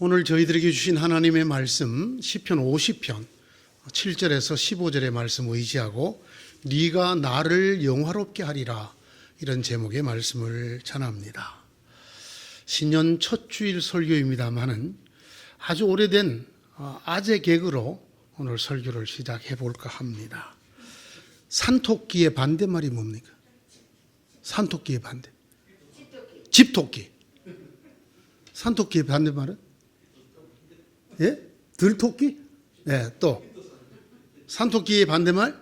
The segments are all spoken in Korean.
오늘 저희들에게 주신 하나님의 말씀 시편 50편 7절에서 15절의 말씀 의지하고 네가 나를 영화롭게 하리라, 이런 제목의 말씀을 전합니다. 신년 첫 주일 설교입니다마는 아주 오래된 아재 개그로 오늘 설교를 시작해 볼까 합니다. 산토끼의 반대말이 뭡니까? 산토끼의 반대. 집토끼. 산토끼의 반대말은? 예? 들토끼? 네, 또 산토끼의 반대말?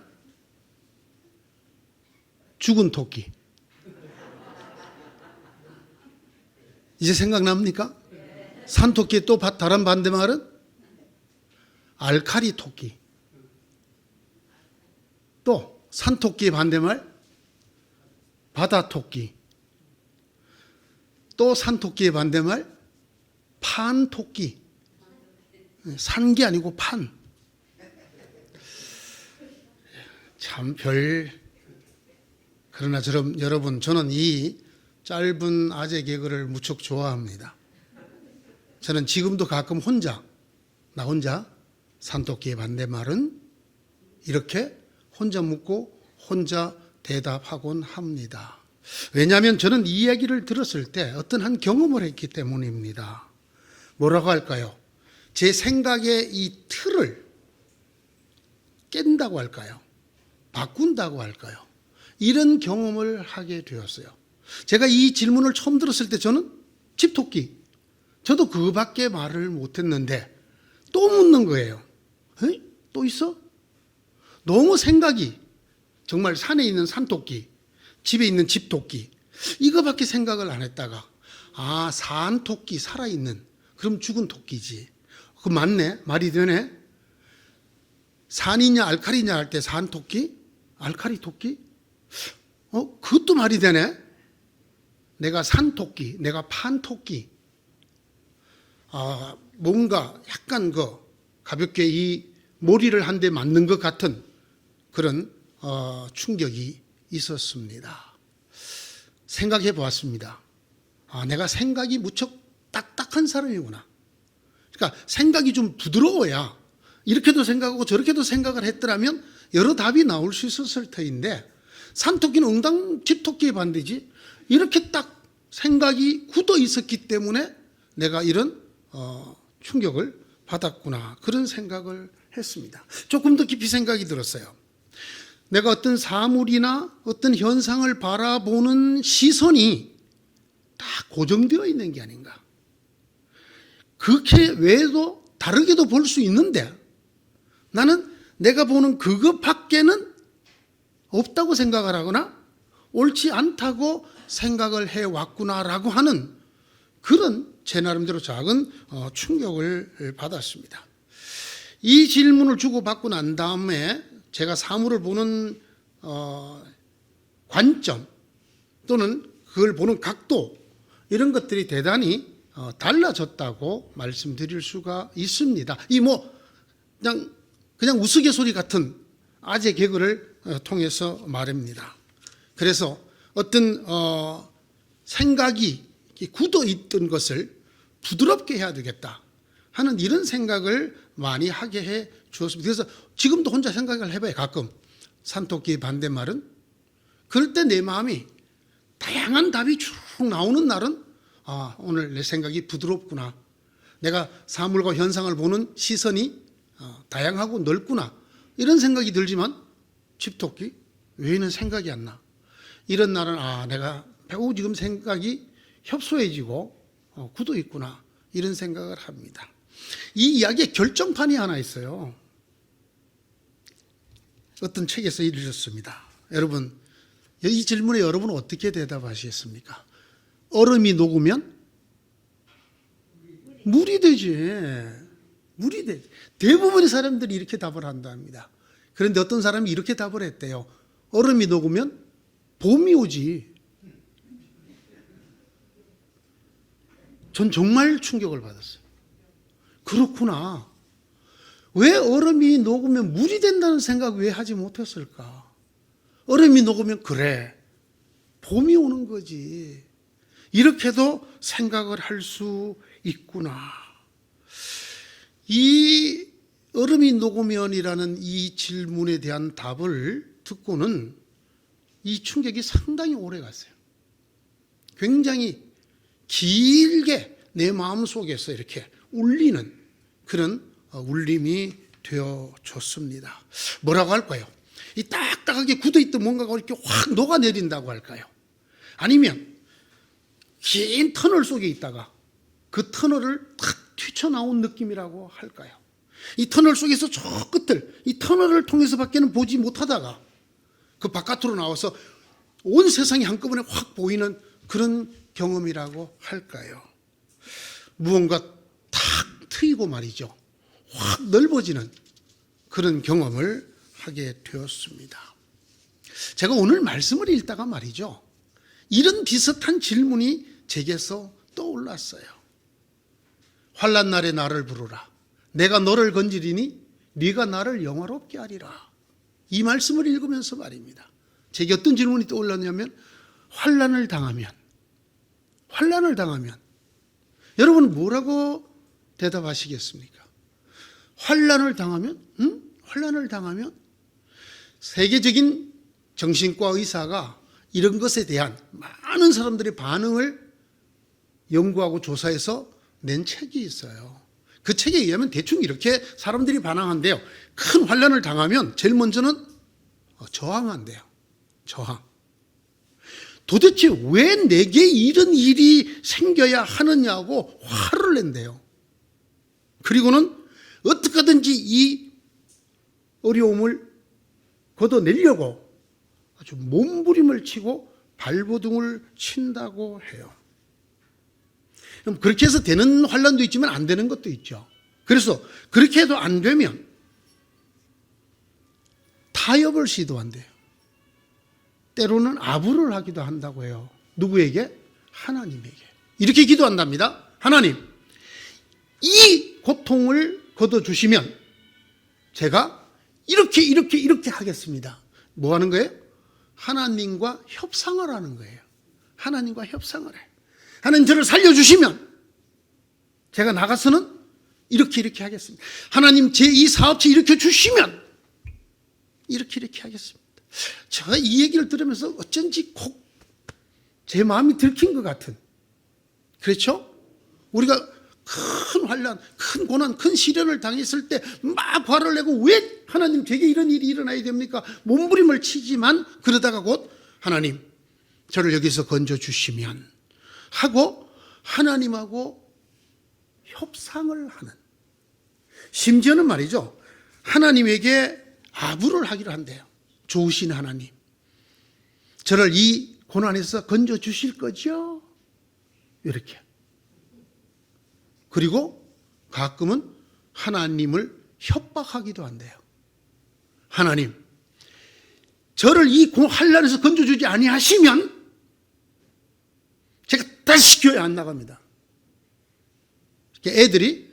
죽은 토끼. 이제 생각납니까? 산토끼의 또 다른 반대말은? 알카리 토끼. 또 산토끼의 반대말? 바다 토끼. 또 산토끼의 반대말? 판 토끼. 산 게 아니고 판. 참 그러나 여러분, 저는 이 짧은 아재 개그를 무척 좋아합니다. 저는 지금도 가끔 나 혼자 산토끼의 반대말은 이렇게 혼자 묻고 혼자 대답하곤 합니다. 왜냐하면 저는 이 이야기를 들었을 때 어떤 한 경험을 했기 때문입니다. 뭐라고 할까요? 제 생각의 이 틀을 깬다고 할까요? 바꾼다고 할까요? 이런 경험을 하게 되었어요. 제가 이 질문을 처음 들었을 때 저는 집토끼, 저도 그밖에 말을 못했는데 또 묻는 거예요. 에이? 또 있어? 너무 생각이, 정말 산에 있는 산토끼, 집에 있는 집토끼, 이거밖에 생각을 안 했다가 산토끼, 살아있는, 그럼 죽은 토끼지. 그 맞네, 말이 되네. 산이냐 알칼리냐 할 때 산토끼, 알칼리 토끼, 그것도 말이 되네. 내가 산토끼, 내가 판토끼. 뭔가 약간 가볍게 이 머리를 한 대 맞는 것 같은 그런 충격이 있었습니다. 생각해 보았습니다. 내가 생각이 무척 딱딱한 사람이구나. 그러니까 생각이 좀 부드러워야 이렇게도 생각하고 저렇게도 생각을 했더라면 여러 답이 나올 수 있었을 터인데, 산토끼는 응당 집토끼의 반대지, 이렇게 딱 생각이 굳어 있었기 때문에 내가 이런 충격을 받았구나, 그런 생각을 했습니다. 조금 더 깊이 생각이 들었어요. 내가 어떤 사물이나 어떤 현상을 바라보는 시선이 다 고정되어 있는 게 아닌가. 그렇게 외에도 다르게도 볼 수 있는데 나는 내가 보는 그것밖에는 없다고 생각을 하거나 옳지 않다고 생각을 해왔구나라고 하는 그런 제 나름대로 작은 충격을 받았습니다. 이 질문을 주고받고 난 다음에 제가 사물을 보는 관점 또는 그걸 보는 각도, 이런 것들이 대단히 달라졌다고 말씀드릴 수가 있습니다. 그냥 우스갯소리 같은 아재 개그를 통해서 말입니다. 그래서 어떤 생각이 굳어 있던 것을 부드럽게 해야 되겠다 하는 이런 생각을 많이 하게 해 주었습니다. 그래서 지금도 혼자 생각을 해봐요. 가끔 산토끼의 반대말은, 그럴 때 내 마음이 다양한 답이 쭉 나오는 날은 오늘 내 생각이 부드럽구나, 내가 사물과 현상을 보는 시선이 다양하고 넓구나, 이런 생각이 들지만 집토끼 외에는 생각이 안 나. 이런 날은 내가 매우 지금 생각이 협소해지고 굳어 있구나, 이런 생각을 합니다. 이 이야기에 결정판이 하나 있어요. 어떤 책에서 읽으셨습니다. 여러분, 이 질문에 여러분은 어떻게 대답하시겠습니까? 얼음이 녹으면 물이 되지. 물이 되지. 대부분의 사람들이 이렇게 답을 한답니다. 그런데 어떤 사람이 이렇게 답을 했대요. 얼음이 녹으면 봄이 오지. 전 정말 충격을 받았어요. 그렇구나. 왜 얼음이 녹으면 물이 된다는 생각 왜 하지 못했을까? 얼음이 녹으면 그래, 봄이 오는 거지. 이렇게도 생각을 할 수 있구나. 이 얼음이 녹으면이라는 이 질문에 대한 답을 듣고는 이 충격이 상당히 오래 갔어요. 굉장히 길게 내 마음속에서 이렇게 울리는 그런 울림이 되어졌습니다. 뭐라고 할까요? 이 딱딱하게 굳어있던 뭔가가 이렇게 확 녹아내린다고 할까요? 아니면 긴 터널 속에 있다가 그 터널을 탁 튀쳐나온 느낌이라고 할까요? 이 터널 속에서 저 끝을, 이 터널을 통해서 밖에는 보지 못하다가 그 바깥으로 나와서 온 세상이 한꺼번에 확 보이는 그런 경험이라고 할까요? 무언가 탁 트이고 말이죠. 확 넓어지는 그런 경험을 하게 되었습니다. 제가 오늘 말씀을 읽다가 말이죠. 이런 비슷한 질문이 제게서 떠올랐어요. 환난 날에 나를 부르라. 내가 너를 건지리니 네가 나를 영화롭게 하리라. 이 말씀을 읽으면서 말입니다. 제게 어떤 질문이 떠올랐냐면 환난을 당하면 여러분은 뭐라고 대답하시겠습니까? 환난을 당하면? 환난을 당하면? 세계적인 정신과 의사가 이런 것에 대한 많은 사람들의 반응을 연구하고 조사해서 낸 책이 있어요. 그 책에 의하면 대충 이렇게 사람들이 반응한대요. 큰 환난을 당하면 제일 먼저는 저항한대요. 저항. 도대체 왜 내게 이런 일이 생겨야 하느냐고 화를 낸대요. 그리고는 어떻게든지 이 어려움을 걷어내려고 아주 몸부림을 치고 발버둥을 친다고 해요. 그렇게 해서 되는 환난도 있지만 안 되는 것도 있죠. 그래서 그렇게 해도 안 되면 타협을 시도한대요. 때로는 아부를 하기도 한다고 해요. 누구에게? 하나님에게. 이렇게 기도한답니다. 하나님, 이 고통을 걷어주시면 제가 이렇게 하겠습니다. 뭐 하는 거예요? 하나님과 협상을 하는 거예요. 하나님과 협상을 해요. 하나님 저를 살려주시면 제가 나가서는 이렇게 하겠습니다. 하나님 제 이 사업체 이렇게 주시면 이렇게 하겠습니다. 제가 이 얘기를 들으면서 어쩐지 꼭 제 마음이 들킨 것 같은, 그렇죠? 우리가 큰 환난, 큰 고난, 큰 시련을 당했을 때 막 화를 내고 왜 하나님 제게 이런 일이 일어나야 됩니까? 몸부림을 치지만 그러다가 곧 하나님 저를 여기서 건져주시면 하고 하나님하고 협상을 하는, 심지어는 말이죠, 하나님에게 아부를 하기로 한대요. 좋으신 하나님, 저를 이 고난에서 건져주실 거죠? 이렇게. 그리고 가끔은 하나님을 협박하기도 한대요. 하나님, 저를 이 환난에서 건져주지 아니하시면 제가 다시 교회 안 나갑니다. 애들이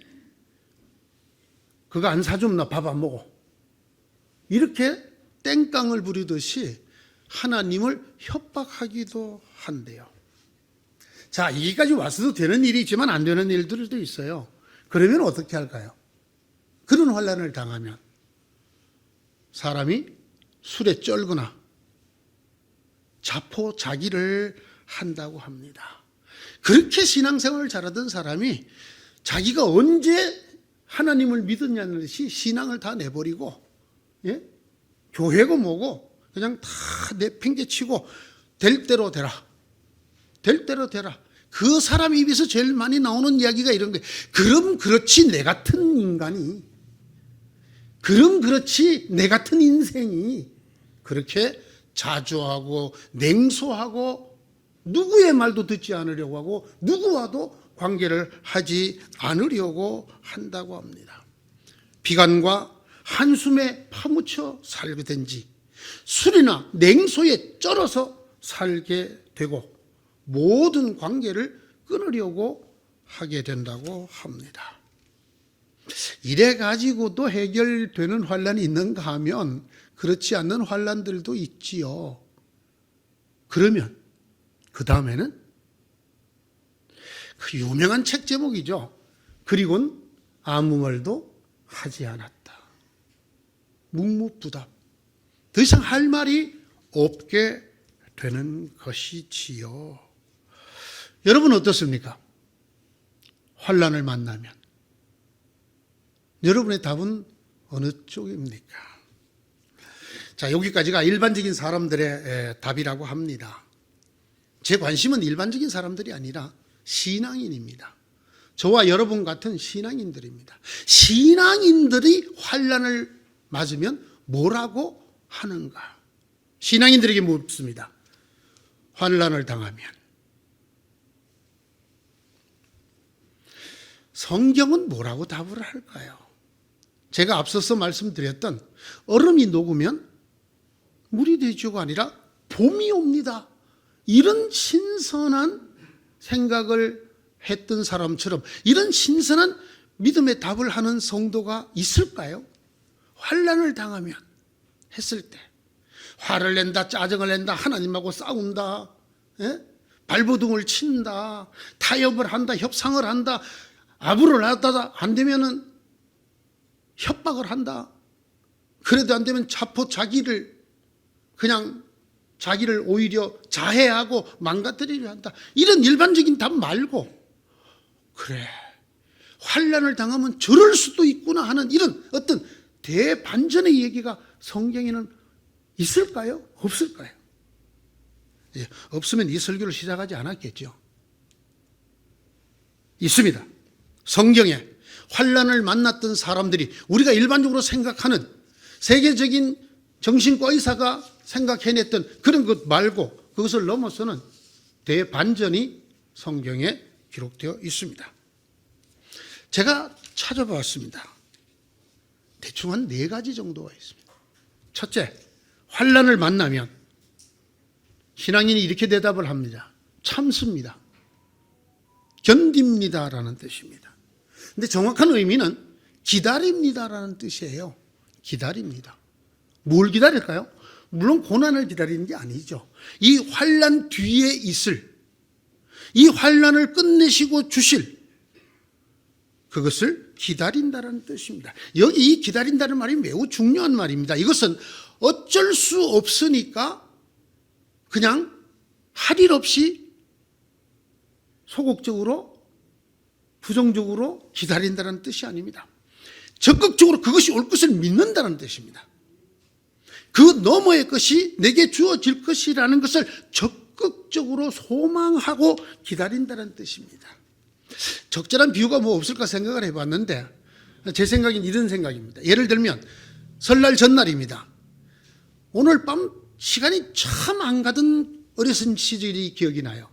그거 안 사주면 나 밥 안 먹어. 이렇게 땡깡을 부리듯이 하나님을 협박하기도 한대요. 자, 여기까지 왔어도 되는 일이 있지만 안 되는 일들도 있어요. 그러면 어떻게 할까요? 그런 환난을 당하면 사람이 술에 쩔거나 자포자기를 한다고 합니다. 그렇게 신앙생활을 잘하던 사람이 자기가 언제 하나님을 믿었냐는 듯이 신앙을 다 내버리고, 예? 교회고 뭐고 그냥 다 내팽개치고 될 대로 되라. 될 대로 되라. 그 사람 입에서 제일 많이 나오는 이야기가 이런 거예요. 그럼 그렇지 내 같은 인간이, 그럼 그렇지 내 같은 인생이, 그렇게 자주하고 냉소하고 누구의 말도 듣지 않으려고 하고 누구와도 관계를 하지 않으려고 한다고 합니다. 비관과 한숨에 파묻혀 살게 된지 술이나 냉소에 쩔어서 살게 되고 모든 관계를 끊으려고 하게 된다고 합니다. 이래 가지고도 해결되는 환난이 있는가 하면 그렇지 않는 환난들도 있지요. 그러면 그 다음에는 그 유명한 책 제목이죠. 그리고는 아무 말도 하지 않았다. 묵묵부답. 더 이상 할 말이 없게 되는 것이지요. 여러분 어떻습니까? 환난을 만나면 여러분의 답은 어느 쪽입니까? 자, 여기까지가 일반적인 사람들의 답이라고 합니다. 제 관심은 일반적인 사람들이 아니라 신앙인입니다. 저와 여러분 같은 신앙인들입니다. 신앙인들이 환난을 맞으면 뭐라고 하는가? 신앙인들에게 묻습니다. 환난을 당하면 성경은 뭐라고 답을 할까요? 제가 앞서서 말씀드렸던 얼음이 녹으면 물이 되죠가 아니라 봄이 옵니다. 이런 신선한 생각을 했던 사람처럼 이런 신선한 믿음의 답을 하는 성도가 있을까요? 환난을 당하면 했을 때 화를 낸다, 짜증을 낸다, 하나님하고 싸운다, 발버둥을 친다, 타협을 한다, 협상을 한다, 아부를 하다 안 되면은 협박을 한다. 그래도 안 되면 자기를 오히려 자해하고 망가뜨리려 한다. 이런 일반적인 답 말고 그래 환난을 당하면 저럴 수도 있구나 하는 이런 어떤 대반전의 얘기가 성경에는 있을까요? 없을까요? 예, 없으면 이 설교를 시작하지 않았겠죠. 있습니다. 성경에 환난을 만났던 사람들이 우리가 일반적으로 생각하는 세계적인 정신과 의사가 생각해냈던 그런 것 말고 그것을 넘어서는 대반전이 성경에 기록되어 있습니다. 제가 찾아봤습니다. 대충 한 4가지 정도가 있습니다. 첫째, 환난을 만나면 신앙인이 이렇게 대답을 합니다. 참습니다. 견딥니다라는 뜻입니다. 근데 정확한 의미는 기다립니다라는 뜻이에요. 기다립니다. 뭘 기다릴까요? 물론 고난을 기다리는 게 아니죠. 이 환난 뒤에 있을, 이 환난을 끝내시고 주실 그것을 기다린다는 뜻입니다. 여기 이 기다린다는 말이 매우 중요한 말입니다. 이것은 어쩔 수 없으니까 그냥 할 일 없이 소극적으로 부정적으로 기다린다는 뜻이 아닙니다. 적극적으로 그것이 올 것을 믿는다는 뜻입니다. 그 너머의 것이 내게 주어질 것이라는 것을 적극적으로 소망하고 기다린다는 뜻입니다. 적절한 비유가 뭐 없을까 생각을 해봤는데 제 생각은 이런 생각입니다. 예를 들면 설날 전날입니다. 오늘 밤 시간이 참 안 가던 어렸은 시절이 기억이 나요.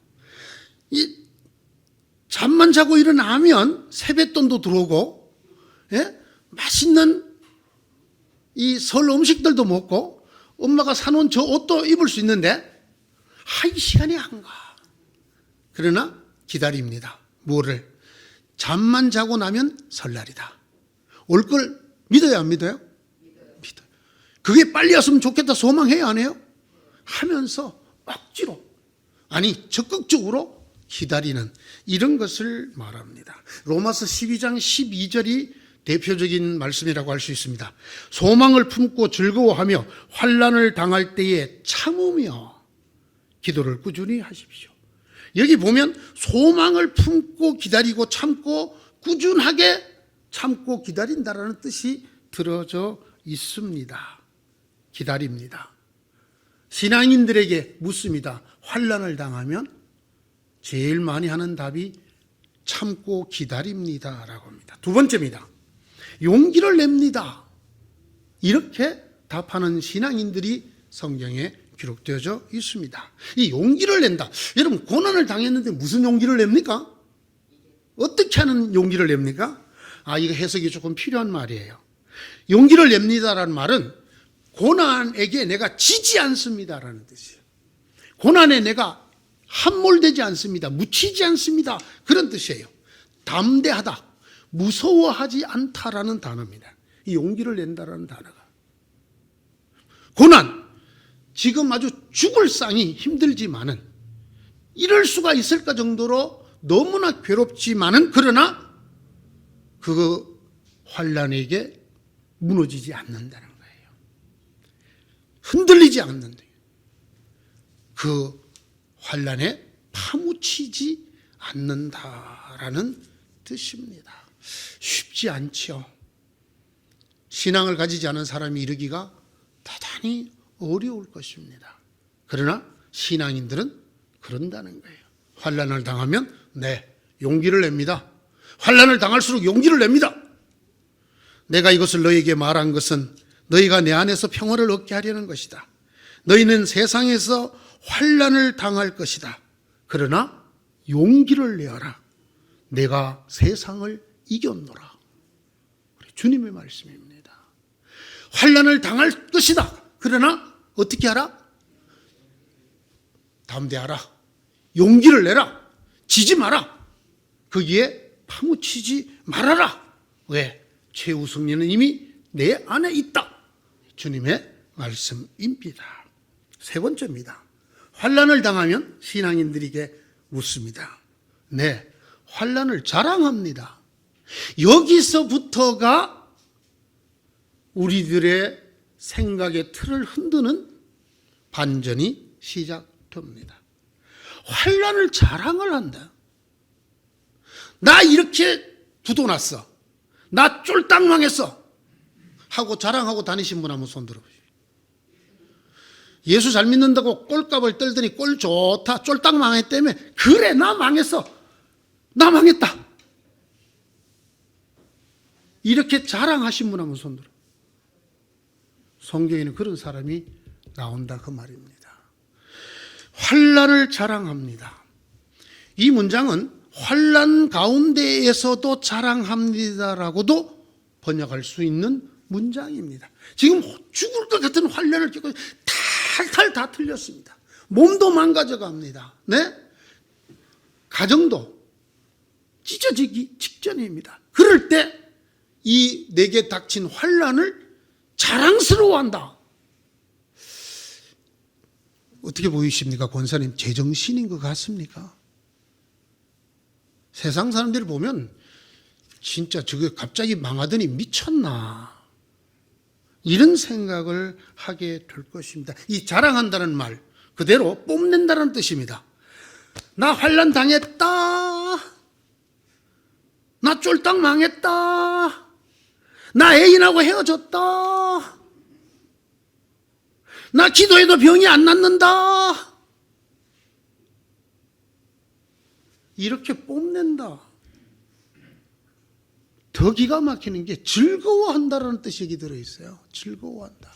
잠만 자고 일어나면 세뱃돈도 들어오고, 맛있는 이 설 음식들도 먹고, 엄마가 사놓은 저 옷도 입을 수 있는데, 이 시간이 안 가. 그러나 기다립니다. 뭐를? 잠만 자고 나면 설날이다. 올 걸 믿어요, 안 믿어요? 믿어요. 그게 빨리 왔으면 좋겠다 소망해요, 안 해요? 하면서 억지로, 아니 적극적으로 기다리는 이런 것을 말합니다. 로마서 12장 12절이 대표적인 말씀이라고 할 수 있습니다. 소망을 품고 즐거워하며 환난을 당할 때에 참으며 기도를 꾸준히 하십시오. 여기 보면 소망을 품고 기다리고 참고 꾸준하게 참고 기다린다라는 뜻이 들어져 있습니다. 기다립니다. 신앙인들에게 묻습니다. 환난을 당하면 제일 많이 하는 답이 참고 기다립니다라고 합니다. 두 번째입니다. 용기를 냅니다. 이렇게 답하는 신앙인들이 성경에 기록되어져 있습니다. 이 용기를 낸다. 여러분 고난을 당했는데 무슨 용기를 냅니까? 어떻게 하는 용기를 냅니까? 이거 해석이 조금 필요한 말이에요. 용기를 냅니다라는 말은 고난에게 내가 지지 않습니다라는 뜻이에요. 고난에 내가 함몰되지 않습니다. 묻히지 않습니다. 그런 뜻이에요. 담대하다, 무서워하지 않다라는 단어입니다. 이 용기를 낸다라는 단어가. 고난, 지금 아주 죽을 상이 힘들지만은 이럴 수가 있을까 정도로 너무나 괴롭지만은 그러나 그 환난에게 무너지지 않는다는 거예요. 흔들리지 않는다. 그 환난에 파묻히지 않는다라는 뜻입니다. 쉽지 않죠. 신앙을 가지지 않은 사람이 이르기가 대단히 어려울 것입니다. 그러나 신앙인들은 그런다는 거예요. 환난을 당하면 용기를 냅니다. 환난을 당할수록 용기를 냅니다. 내가 이것을 너희에게 말한 것은 너희가 내 안에서 평화를 얻게 하려는 것이다. 너희는 세상에서 환난을 당할 것이다. 그러나 용기를 내어라. 내가 세상을 이겼노라. 주님의 말씀입니다. 환난을 당할 것이다. 그러나 어떻게 하라? 담대하라. 용기를 내라. 지지 마라. 거기에 파묻히지 말아라. 왜? 최후 승리는 이미 내 안에 있다. 주님의 말씀입니다. 세 번째입니다. 환난을 당하면 신앙인들에게 묻습니다. 환난을 자랑합니다. 여기서부터가 우리들의 생각의 틀을 흔드는 반전이 시작됩니다. 환난을 자랑을 한다. 나 이렇게 부도 났어. 나 쫄딱 망했어. 하고 자랑하고 다니신 분 한번 손 들어보시죠. 예수 잘 믿는다고 꼴값을 떨더니 꼴 좋다. 쫄딱 망했다며. 그래, 나 망했어. 나 망했다. 이렇게 자랑하신 분 한번 손 들어. 성경에는 그런 사람이 나온다 그 말입니다. 환난을 자랑합니다. 이 문장은 환난 가운데에서도 자랑합니다라고도 번역할 수 있는 문장입니다. 지금 죽을 것 같은 환난을 겪고 탈탈 다 틀렸습니다. 몸도 망가져갑니다. 가정도 찢어지기 직전입니다. 그럴 때 이 내게 닥친 환난을 자랑스러워한다. 어떻게 보이십니까? 권사님, 제정신인 것 같습니까? 세상 사람들이 보면 진짜 저게 갑자기 망하더니 미쳤나, 이런 생각을 하게 될 것입니다. 이 자랑한다는 말 그대로 뽐낸다는 뜻입니다. 나 환난 당했다. 나 쫄딱 망했다. 나 애인하고 헤어졌다. 나 기도해도 병이 안 낫는다. 이렇게 뽐낸다. 더 기가 막히는 게 즐거워한다라는 뜻이 여기 들어있어요. 즐거워한다.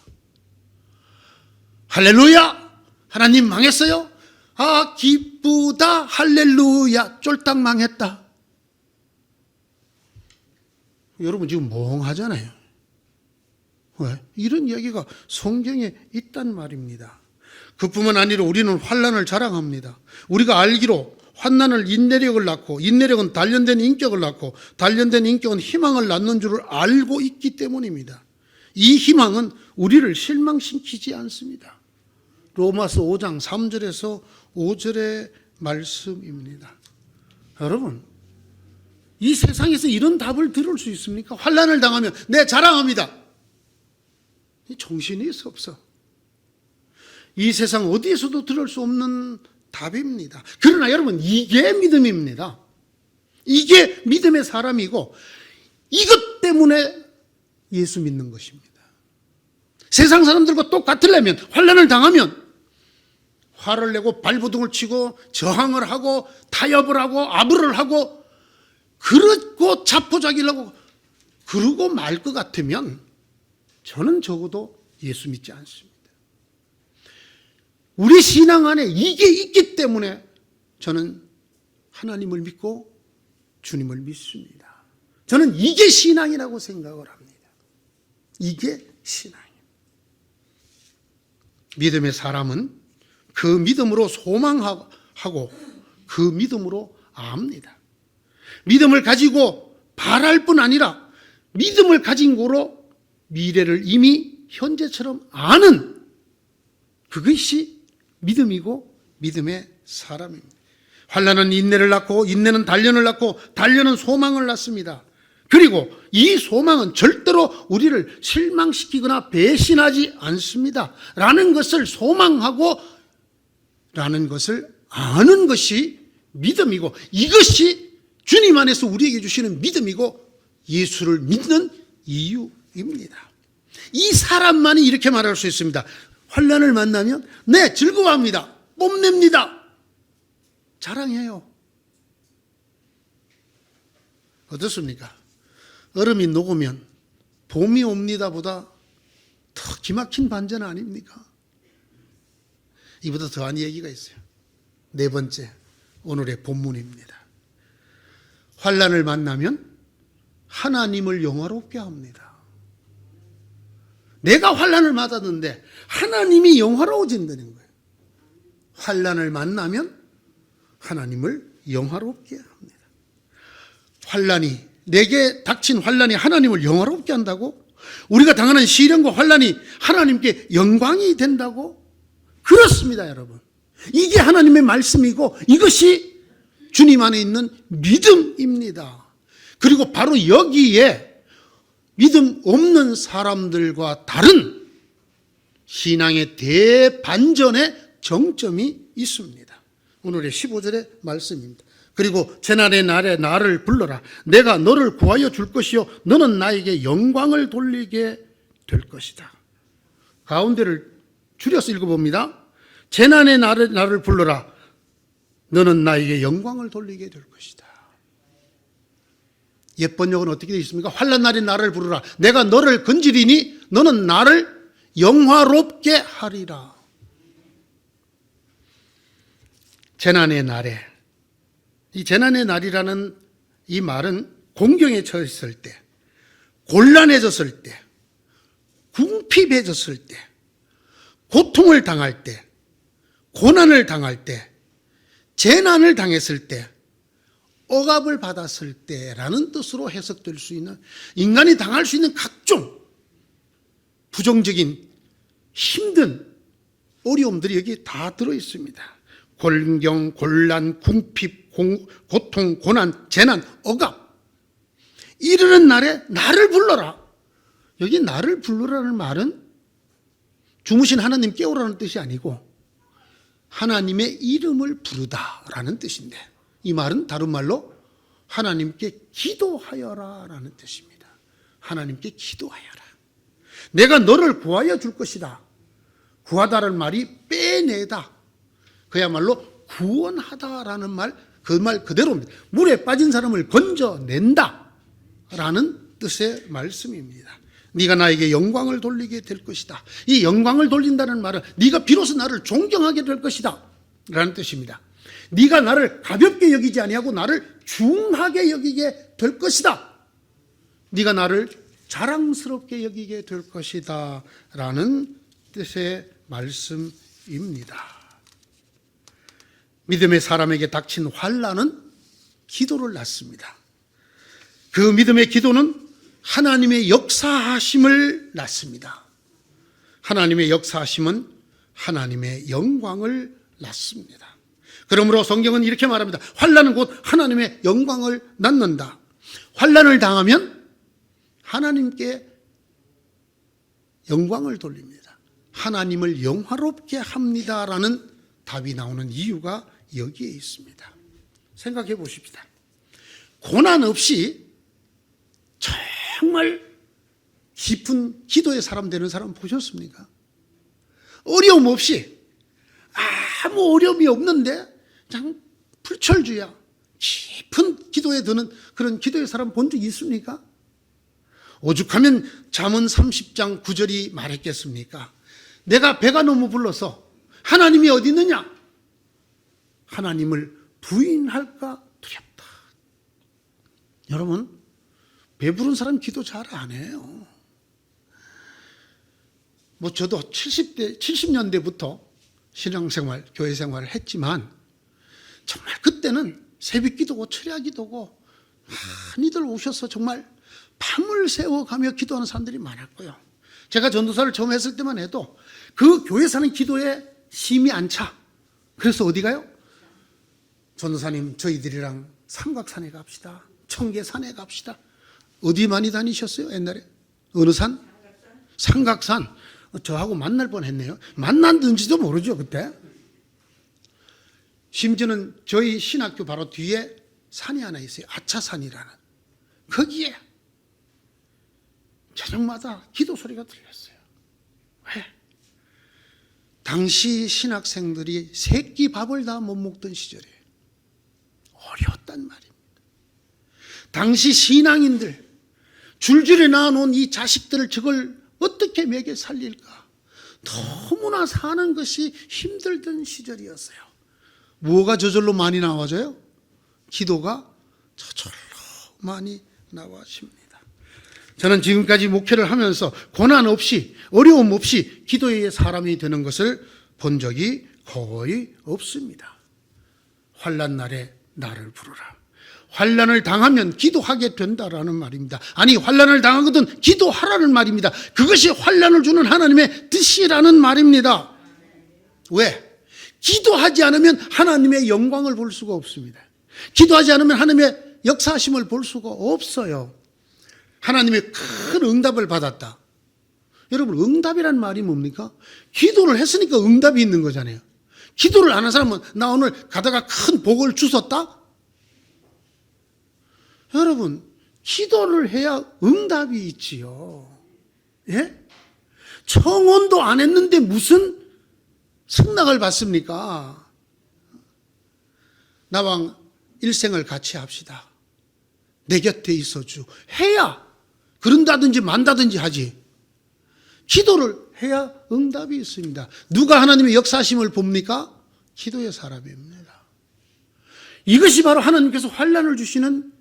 할렐루야! 하나님 망했어요? 아, 기쁘다. 할렐루야! 쫄딱 망했다. 여러분 지금 멍하잖아요. 왜? 이런 이야기가 성경에 있단 말입니다. 그뿐만 아니라 우리는 환난을 자랑합니다. 우리가 알기로 환난을 인내력을 낳고, 인내력은 단련된 인격을 낳고, 단련된 인격은 희망을 낳는 줄을 알고 있기 때문입니다. 이 희망은 우리를 실망시키지 않습니다. 로마서 5장 3절에서 5절의 말씀입니다. 여러분, 이 세상에서 이런 답을 들을 수 있습니까? 환난을 당하면 자랑합니다. 정신이 없어. 이 세상 어디에서도 들을 수 없는 답입니다. 그러나 여러분, 이게 믿음입니다. 이게 믿음의 사람이고, 이것 때문에 예수 믿는 것입니다. 세상 사람들과 똑같으려면, 환난을 당하면 화를 내고 발버둥을 치고 저항을 하고 타협을 하고 아부를 하고 그렇고 자포자기하고 그러고 말 것 같으면 저는 적어도 예수 믿지 않습니다. 우리 신앙 안에 이게 있기 때문에 저는 하나님을 믿고 주님을 믿습니다. 저는 이게 신앙이라고 생각을 합니다. 이게 신앙입니다. 믿음의 사람은 그 믿음으로 소망하고 그 믿음으로 압니다. 믿음을 가지고 바랄 뿐 아니라 믿음을 가진 고로 미래를 이미 현재처럼 아는, 그것이 믿음이고 믿음의 사람입니다. 환난은 인내를 낳고, 인내는 단련을 낳고, 단련은 소망을 낳습니다. 그리고 이 소망은 절대로 우리를 실망시키거나 배신하지 않습니다. 라는 것을 소망하고 라는 것을 아는 것이 믿음이고, 이것이 주님 안에서 우리에게 주시는 믿음이고 예수를 믿는 이유입니다. 이 사람만이 이렇게 말할 수 있습니다. 환난을 만나면 네, 즐거워합니다. 뽐냅니다. 자랑해요. 어떻습니까? 얼음이 녹으면 봄이 옵니다 보다 더 기막힌 반전 아닙니까? 이보다 더한 얘기가 있어요. 네 번째, 오늘의 본문입니다. 환난을 만나면 하나님을 영화롭게 합니다. 내가 환난을 맞았는데 하나님이 영화로워진다는 거예요. 환난을 만나면 하나님을 영화롭게 합니다. 환난이, 내게 닥친 환난이 하나님을 영화롭게 한다고? 우리가 당하는 시련과 환난이 하나님께 영광이 된다고? 그렇습니다, 여러분. 이게 하나님의 말씀이고 이것이 주님 안에 있는 믿음입니다. 그리고 바로 여기에 믿음 없는 사람들과 다른 신앙의 대반전의 정점이 있습니다. 오늘의 15절의 말씀입니다. 그리고 재난의 날에 나를 불러라. 내가 너를 구하여 줄 것이요 너는 나에게 영광을 돌리게 될 것이다. 가운데를 줄여서 읽어봅니다. 재난의 날에 나를 불러라. 너는 나에게 영광을 돌리게 될 것이다. 옛 번역은 어떻게 되어 있습니까? 환난 날에 나를 부르라. 내가 너를 건지리니 너는 나를 영화롭게 하리라. 재난의 날에, 이 재난의 날이라는 이 말은 공경에 처했을 때, 곤란해졌을 때, 궁핍해졌을 때, 고통을 당할 때, 고난을 당할 때, 재난을 당했을 때, 억압을 받았을 때라는 뜻으로 해석될 수 있는, 인간이 당할 수 있는 각종 부정적인 힘든 어려움들이 여기 다 들어있습니다. 곤경, 곤란, 궁핍, 고통, 고난, 재난, 억압. 이르는 날에 나를 불러라. 여기 나를 불러라는 말은 주무신 하나님 깨우라는 뜻이 아니고 하나님의 이름을 부르다라는 뜻인데, 이 말은 다른 말로 하나님께 기도하여라 라는 뜻입니다. 하나님께 기도하여라. 내가 너를 구하여 줄 것이다. 구하다라는 말이 빼내다, 그야말로 구원하다라는 말, 그 말 그대로입니다. 물에 빠진 사람을 건져낸다 라는 뜻의 말씀입니다. 네가 나에게 영광을 돌리게 될 것이다. 이 영광을 돌린다는 말은 네가 비로소 나를 존경하게 될 것이다 라는 뜻입니다. 네가 나를 가볍게 여기지 아니하고 나를 중하게 여기게 될 것이다. 네가 나를 자랑스럽게 여기게 될 것이다 라는 뜻의 말씀입니다. 믿음의 사람에게 닥친 환난은 기도를 낳습니다. 그 믿음의 기도는 하나님의 역사하심을 낳습니다. 하나님의 역사하심은 하나님의 영광을 낳습니다. 그러므로 성경은 이렇게 말합니다. 환난은 곧 하나님의 영광을 낳는다. 환난을 당하면 하나님께 영광을 돌립니다. 하나님을 영화롭게 합니다라는 답이 나오는 이유가 여기에 있습니다. 생각해 보십시다. 고난 없이 정말 깊은 기도의 사람 되는 사람 보셨습니까? 어려움 없이, 아무 어려움이 없는데 그냥 불철주야 깊은 기도에 드는 그런 기도의 사람 본 적 있습니까? 오죽하면 잠언 30장 9절이 말했겠습니까? 내가 배가 너무 불러서 하나님이 어디 있느냐? 하나님을 부인할까 두렵다. 여러분, 배부른 사람 기도 잘 안 해요. 저도 70년대부터 신앙생활, 교회생활을 했지만 정말 그때는 새벽 기도고 철야 기도고 많이들 오셔서 정말 밤을 새워가며 기도하는 사람들이 많았고요. 제가 전도사를 처음 했을 때만 해도 그 교회 사는 기도에 심이 안 차. 그래서 어디 가요? 전도사님, 저희들이랑 삼각산에 갑시다. 청계산에 갑시다. 어디 많이 다니셨어요? 옛날에? 어느 산? 삼각산. 저하고 만날 뻔했네요. 만났는지도 모르죠 그때. 심지어는 저희 신학교 바로 뒤에 산이 하나 있어요. 아차산이라는. 거기에 저녁마다 기도 소리가 들렸어요. 왜? 당시 신학생들이 새끼 밥을 다 못 먹던 시절이에요. 어려웠단 말입니다. 당시 신앙인들 줄줄이 낳아놓은 이 자식들을 저걸 어떻게 먹여 살릴까? 너무나 사는 것이 힘들던 시절이었어요. 뭐가 저절로 많이 나와져요? 기도가 저절로 많이 나와집니다. 저는 지금까지 목회를 하면서 고난 없이 어려움 없이 기도의 사람이 되는 것을 본 적이 거의 없습니다. 환난 날에 나를 부르라. 환난을 당하면 기도하게 된다라는 말입니다. 아니 환난을 당하거든 기도하라는 말입니다. 그것이 환난을 주는 하나님의 뜻이라는 말입니다. 왜? 기도하지 않으면 하나님의 영광을 볼 수가 없습니다. 기도하지 않으면 하나님의 역사하심을 볼 수가 없어요. 하나님의 큰 응답을 받았다. 여러분 응답이란 말이 뭡니까? 기도를 했으니까 응답이 있는 거잖아요. 기도를 안 한 사람은 나 오늘 가다가 큰 복을 주웠다? 여러분 기도를 해야 응답이 있지요. 예? 청혼도 안 했는데 무슨 승낙을 받습니까? 나랑 일생을 같이 합시다. 내 곁에 있어주. 해야 그런다든지 만다든지 하지. 기도를 해야 응답이 있습니다. 누가 하나님의 역사심을 봅니까? 기도의 사람입니다. 이것이 바로 하나님께서 환난을 주시는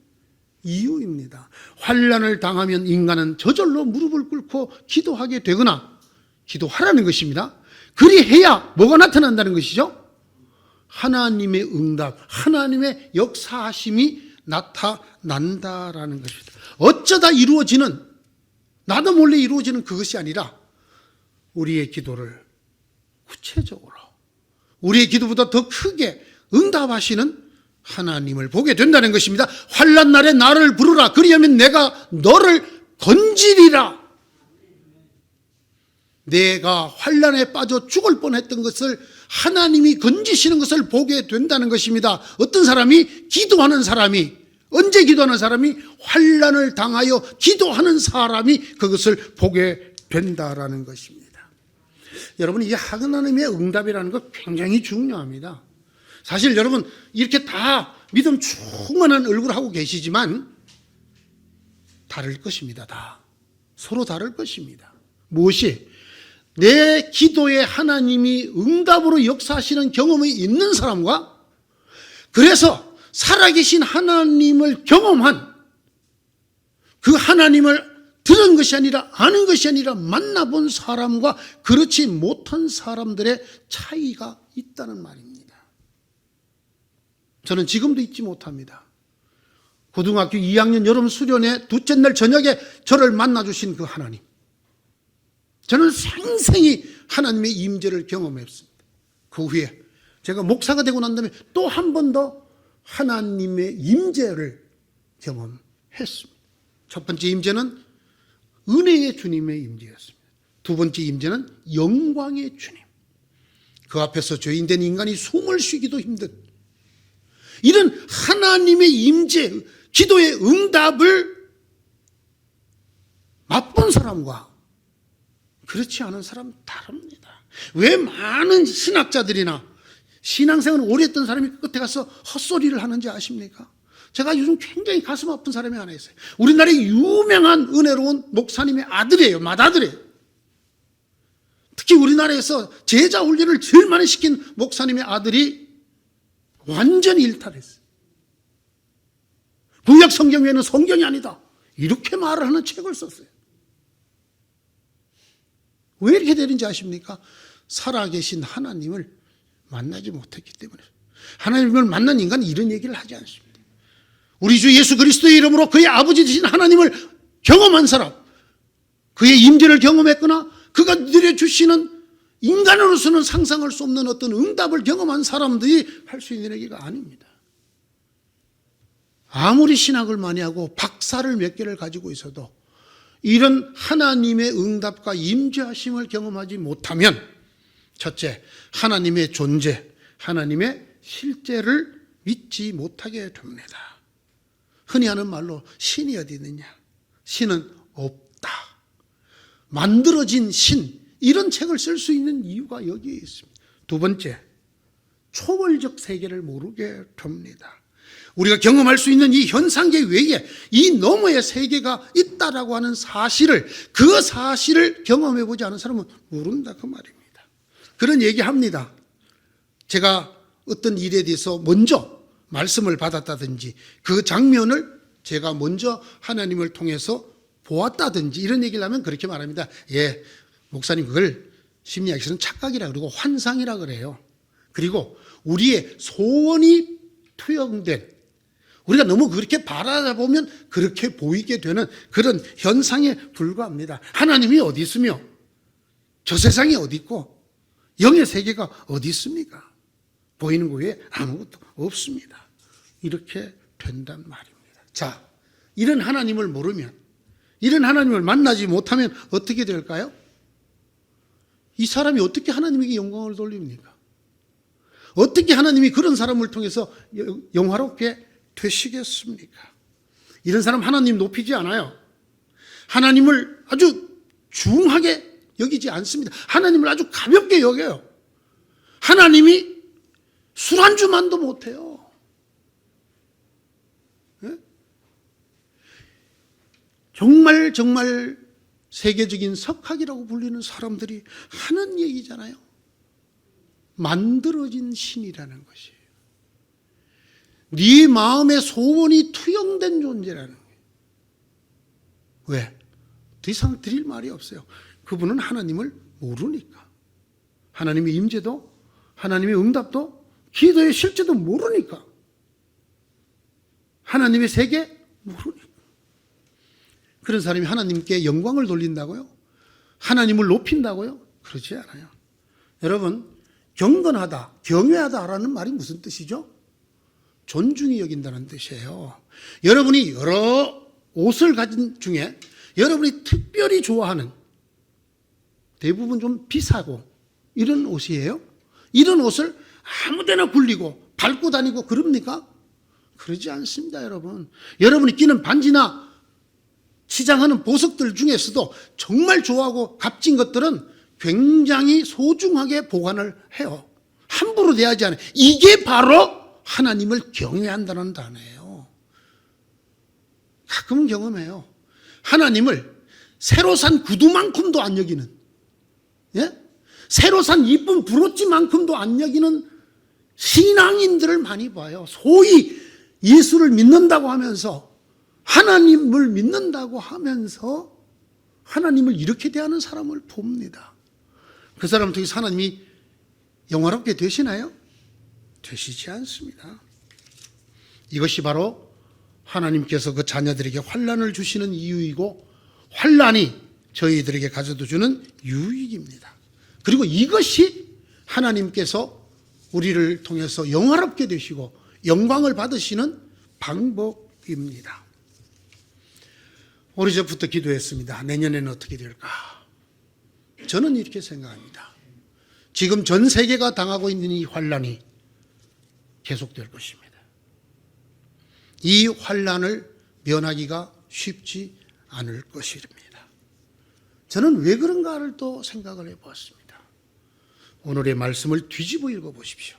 이유입니다. 환난을 당하면 인간은 저절로 무릎을 꿇고 기도하게 되거나 기도하라는 것입니다. 그리해야 뭐가 나타난다는 것이죠? 하나님의 응답, 하나님의 역사하심이 나타난다라는 것입니다. 어쩌다 이루어지는, 나도 몰래 이루어지는 그것이 아니라 우리의 기도를 구체적으로 우리의 기도보다 더 크게 응답하시는 하나님을 보게 된다는 것입니다. 환난 날에 나를 부르라. 그리하면 내가 너를 건지리라. 내가 환난에 빠져 죽을 뻔했던 것을 하나님이 건지시는 것을 보게 된다는 것입니다. 어떤 사람이? 기도하는 사람이. 언제 기도하는 사람이? 환난을 당하여 기도하는 사람이 그것을 보게 된다라는 것입니다. 여러분, 이 하나님의 응답이라는 것 굉장히 중요합니다. 사실 여러분 이렇게 다 믿음 충만한 얼굴 하고 계시지만 다를 것입니다. 다 서로 다를 것입니다. 무엇이? 내 기도에 하나님이 응답으로 역사하시는 경험이 있는 사람과 그래서 살아계신 하나님을 경험한 그 하나님을 들은 것이 아니라 아는 것이 아니라 만나본 사람과 그렇지 못한 사람들의 차이가 있다는 말입니다. 저는 지금도 잊지 못합니다. 고등학교 2학년 여름 수련회 둘째 날 저녁에 저를 만나주신 그 하나님. 저는 생생히 하나님의 임재를 경험했습니다. 그 후에 제가 목사가 되고 난 다음에 또 한 번 더 하나님의 임재를 경험했습니다. 첫 번째 임재는 은혜의 주님의 임재였습니다. 두 번째 임재는 영광의 주님. 그 앞에서 죄인된 인간이 숨을 쉬기도 힘든 이런 하나님의 임재, 기도의 응답을 맛본 사람과 그렇지 않은 사람 다릅니다. 왜 많은 신학자들이나 신앙생활을 오래 했던 사람이 끝에 가서 헛소리를 하는지 아십니까? 제가 요즘 굉장히 가슴 아픈 사람이 하나 있어요. 우리나라의 유명한 은혜로운 목사님의 아들이에요. 맏아들이에요. 특히 우리나라에서 제자 훈련을 제일 많이 시킨 목사님의 아들이 완전히 일탈했어요. 구약 성경 외에는 성경이 아니다. 이렇게 말을 하는 책을 썼어요. 왜 이렇게 되는지 아십니까? 살아계신 하나님을 만나지 못했기 때문에. 하나님을 만난 인간은 이런 얘기를 하지 않습니다. 우리 주 예수 그리스도의 이름으로 그의 아버지 되신 하나님을 경험한 사람, 그의 임재를 경험했거나 그가 내려주시는 인간으로서는 상상할 수 없는 어떤 응답을 경험한 사람들이 할 수 있는 얘기가 아닙니다. 아무리 신학을 많이 하고 박사를 몇 개를 가지고 있어도 이런 하나님의 응답과 임재하심을 경험하지 못하면 첫째, 하나님의 존재, 하나님의 실제를 믿지 못하게 됩니다. 흔히 하는 말로 신이 어디 있느냐? 신은 없다. 만들어진 신, 이런 책을 쓸 수 있는 이유가 여기에 있습니다. 두 번째, 초월적 세계를 모르게 됩니다. 우리가 경험할 수 있는 이 현상계 외에 이 너머의 세계가 있다라고 하는 사실을, 그 사실을 경험해보지 않은 사람은 모른다 그 말입니다. 그런 얘기합니다. 제가 어떤 일에 대해서 먼저 말씀을 받았다든지 그 장면을 제가 먼저 하나님을 통해서 보았다든지 이런 얘기를 하면 그렇게 말합니다. 예, 목사님 그걸 심리학에서는 착각이라 그러고 환상이라 그래요. 그리고 우리의 소원이 투영된, 우리가 너무 그렇게 바라다 보면 그렇게 보이게 되는 그런 현상에 불과합니다. 하나님이 어디 있으며 저 세상이 어디 있고 영의 세계가 어디 있습니까? 보이는 것 외에 아무것도 없습니다. 이렇게 된단 말입니다. 자, 이런 하나님을 모르면, 이런 하나님을 만나지 못하면 어떻게 될까요? 이 사람이 어떻게 하나님에게 영광을 돌립니까? 어떻게 하나님이 그런 사람을 통해서 영화롭게 되시겠습니까? 이런 사람 하나님 높이지 않아요. 하나님을 아주 중하게 여기지 않습니다. 하나님을 아주 가볍게 여겨요. 하나님이 술안주만도 못해요. 네? 정말 세계적인 석학이라고 불리는 사람들이 하는 얘기잖아요. 만들어진 신이라는 것이에요. 네 마음의 소원이 투영된 존재라는 거예요. 왜? 더 이상 드릴 말이 없어요. 그분은 하나님을 모르니까. 하나님의 임재도, 하나님의 응답도, 기도의 실제도 모르니까. 하나님의 세계 모르니까. 그런 사람이 하나님께 영광을 돌린다고요? 하나님을 높인다고요? 그렇지 않아요. 여러분, 경건하다, 경외하다라는 말이 무슨 뜻이죠? 존중히 여긴다는 뜻이에요. 여러분이 여러 옷을 가진 중에 여러분이 특별히 좋아하는, 대부분 좀 비싸고 이런 옷이에요. 이런 옷을 아무데나 굴리고 밟고 다니고 그럽니까? 그러지 않습니다, 여러분. 여러분이 끼는 반지나 치장하는 보석들 중에서도 정말 좋아하고 값진 것들은 굉장히 소중하게 보관을 해요. 함부로 대하지 않아요. 이게 바로 하나님을 경외한다는 단어예요. 가끔은 경험해요. 하나님을 새로 산 구두만큼도 안 여기는, 예? 새로 산 이쁜 브로치만큼도 안 여기는 신앙인들을 많이 봐요. 소위 예수를 믿는다고 하면서, 하나님을 믿는다고 하면서 하나님을 이렇게 대하는 사람을 봅니다. 그 사람 통해서 하나님이 영화롭게 되시나요? 되시지 않습니다. 이것이 바로 하나님께서 그 자녀들에게 환난을 주시는 이유이고, 환난이 저희들에게 가져다 주는 유익입니다. 그리고 이것이 하나님께서 우리를 통해서 영화롭게 되시고 영광을 받으시는 방법입니다. 오래전부터 기도했습니다. 내년에는 어떻게 될까? 저는 이렇게 생각합니다. 지금 전 세계가 당하고 있는 이 환난이 계속될 것입니다. 이 환난을 면하기가 쉽지 않을 것입니다. 저는 왜 그런가를 또 생각을 해보았습니다. 오늘의 말씀을 뒤집어 읽어보십시오.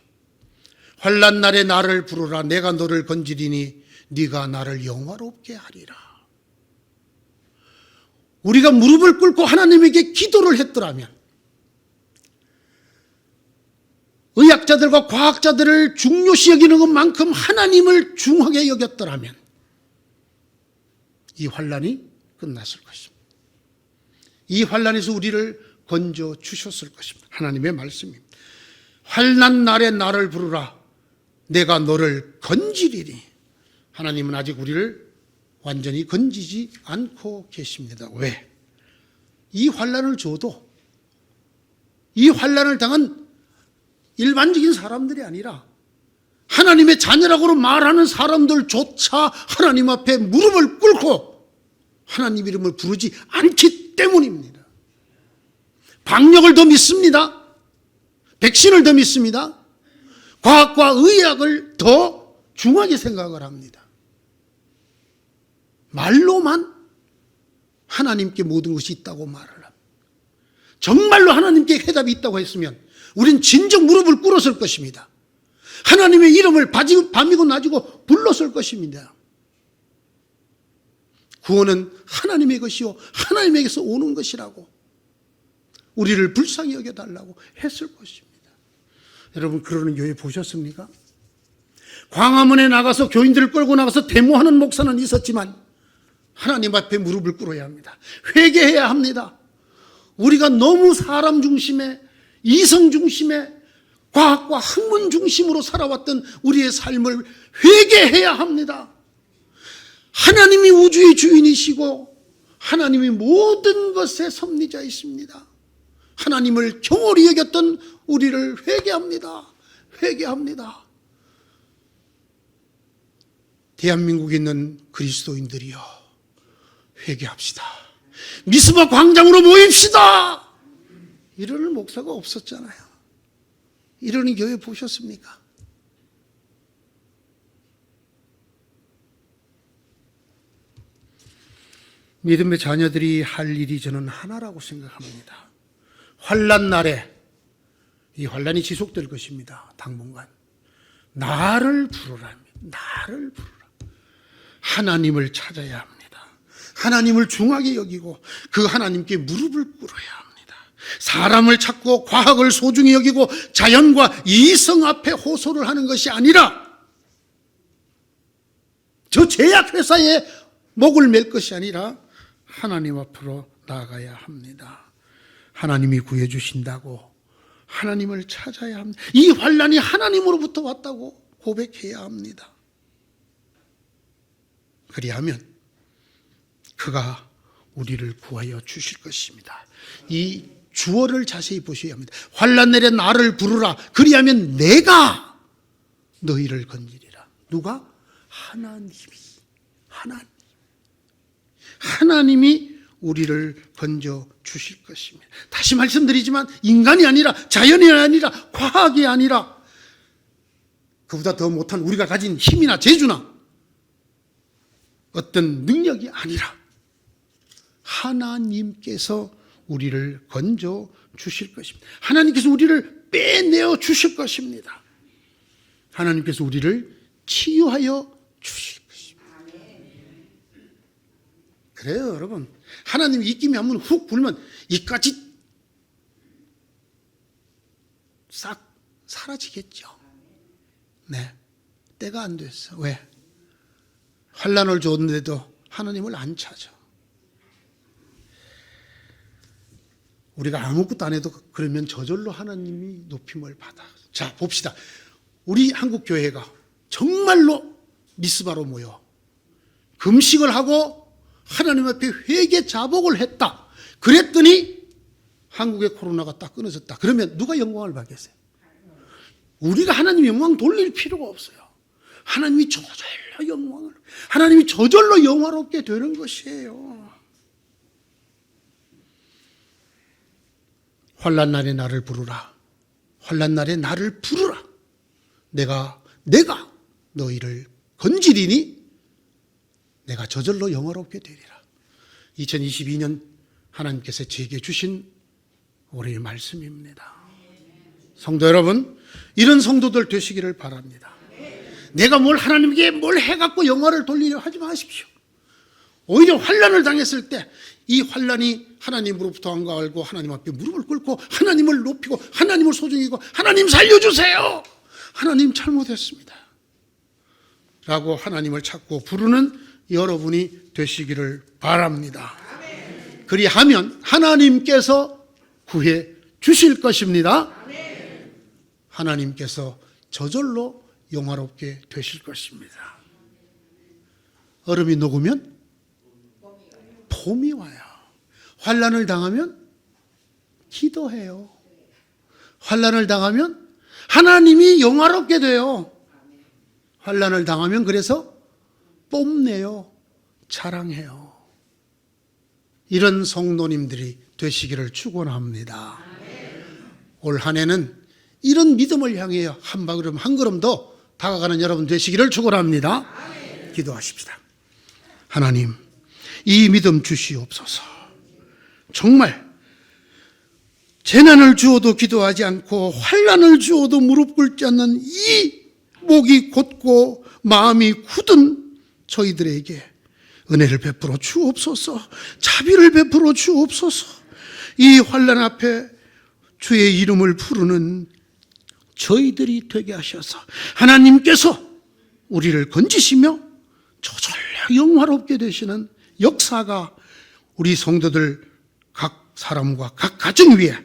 환난 날에 나를 부르라. 내가 너를 건지리니 네가 나를 영화롭게 하리라. 우리가 무릎을 꿇고 하나님에게 기도를 했더라면, 의학자들과 과학자들을 중요시 여기는 것만큼 하나님을 중하게 여겼더라면 이 환난이 끝났을 것입니다. 이 환난에서 우리를 건져 주셨을 것입니다. 하나님의 말씀입니다. 환난 날에 나를 부르라. 내가 너를 건지리니. 하나님은 아직 우리를 완전히 건지지 않고 계십니다. 왜? 이 환난을 줘도, 이 환난을 당한 일반적인 사람들이 아니라 하나님의 자녀라고 말하는 사람들조차 하나님 앞에 무릎을 꿇고 하나님 이름을 부르지 않기 때문입니다. 방역을 더 믿습니다. 백신을 더 믿습니다. 과학과 의학을 더 중하게 생각을 합니다. 말로만 하나님께 모든 것이 있다고 말을 합니다. 정말로 하나님께 해답이 있다고 했으면 우린 진정 무릎을 꿇었을 것입니다. 하나님의 이름을 밤이고 낮이고 불렀을 것입니다. 구원은 하나님의 것이요 하나님에게서 오는 것이라고 우리를 불쌍히 여겨달라고 했을 것입니다. 여러분, 그러는 교회 보셨습니까? 광화문에 나가서 교인들을 끌고 나가서 데모하는 목사는 있었지만 하나님 앞에 무릎을 꿇어야 합니다. 회개해야 합니다. 우리가 너무 사람 중심에, 이성 중심에, 과학과 학문 중심으로 살아왔던 우리의 삶을 회개해야 합니다. 하나님이 우주의 주인이시고 하나님이 모든 것의 섭리자이십니다. 하나님을 경홀히 여겼던 우리를 회개합니다. 회개합니다. 대한민국에 있는 그리스도인들이여, 회개합시다. 미스바 광장으로 모입시다. 이러는 목사가 없었잖아요. 이러는 교회 보셨습니까? 믿음의 자녀들이 할 일이 저는 하나라고 생각합니다. 환난 날에, 이 환난이 지속될 것입니다. 당분간. 나를 부르라. 나를 부르라. 하나님을 찾아야 합니다. 하나님을 중하게 여기고 그 하나님께 무릎을 꿇어야 합니다. 사람을 찾고 과학을 소중히 여기고 자연과 이성 앞에 호소를 하는 것이 아니라, 저 제약회사에 목을 맬 것이 아니라 하나님 앞으로 나아가야 합니다. 하나님이 구해주신다고 하나님을 찾아야 합니다. 이 환난이 하나님으로부터 왔다고 고백해야 합니다. 그리하면 그가 우리를 구하여 주실 것입니다. 이 주어를 자세히 보셔야 합니다. 환난 날에 나를 부르라. 그리하면 내가 너희를 건지리라. 누가? 하나님이 우리를 건져 주실 것입니다. 다시 말씀드리지만 인간이 아니라, 자연이 아니라, 과학이 아니라, 그보다 더 못한 우리가 가진 힘이나 재주나 어떤 능력이 아니라 하나님께서 우리를 건져 주실 것입니다. 하나님께서 우리를 빼내어 주실 것입니다. 하나님께서 우리를 치유하여 주실 것입니다. 그래요, 여러분. 하나님이 입김이 한번 훅 불면 이까지 싹 사라지겠죠. 네, 때가 안 됐어. 왜? 환난을 줬는데도 하나님을 안 찾아. 우리가 아무것도 안 해도 그러면 저절로 하나님이 높임을 받아. 자, 봅시다. 우리 한국 교회가 정말로 미스바로 모여 금식을 하고 하나님 앞에 회개 자복을 했다. 그랬더니 한국의 코로나가 딱 끊어졌다. 그러면 누가 영광을 받겠어요? 우리가 하나님 영광 돌릴 필요가 없어요. 하나님이 저절로 영광을, 하나님이 저절로 영화롭게 되는 것이에요. 환난 날에 나를 부르라. 환난 날에 나를 부르라. 내가 너희를 건지리니 내가 저절로 영화롭게 되리라. 2022년 하나님께서 제게 주신 우리의 말씀입니다. 성도 여러분, 이런 성도들 되시기를 바랍니다. 내가 하나님께 뭘 해갖고 영화를 돌리려 하지 마십시오. 오히려 환난을 당했을 때 이 환난이 하나님으로부터 한 거 알고 하나님 앞에 무릎을 꿇고 하나님을 높이고 하나님을 소중히 여기고 하나님 살려주세요. 하나님 잘못했습니다. 라고 하나님을 찾고 부르는 여러분이 되시기를 바랍니다. 그리하면 하나님께서 구해 주실 것입니다. 하나님께서 저절로 영화롭게 되실 것입니다. 얼음이 녹으면 봄이 와요. 환난을 당하면 기도해요. 환난을 당하면 하나님이 영화롭게 돼요. 환난을 당하면 그래서 뽐내요. 자랑해요. 이런 성도님들이 되시기를 축원합니다. 올 한 해는 이런 믿음을 향해 한 걸음 더 다가가는 여러분 되시기를 축원합니다. 기도하십시다. 하나님, 이 믿음 주시옵소서. 정말 재난을 주어도 기도하지 않고 환난을 주어도 무릎 꿇지 않는 이 목이 곧고 마음이 굳은 저희들에게 은혜를 베풀어 주옵소서. 자비를 베풀어 주옵소서. 이 환난 앞에 주의 이름을 부르는 저희들이 되게 하셔서 하나님께서 우리를 건지시며 조절력 영화롭게 되시는 역사가 우리 성도들 각 사람과 각 가정 위에,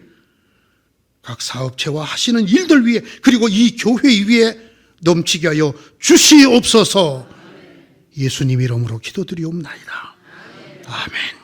각 사업체와 하시는 일들 위에, 그리고 이 교회 위에 넘치게 하여 주시옵소서. 예수님 이름으로 기도드리옵나이다. 아멘.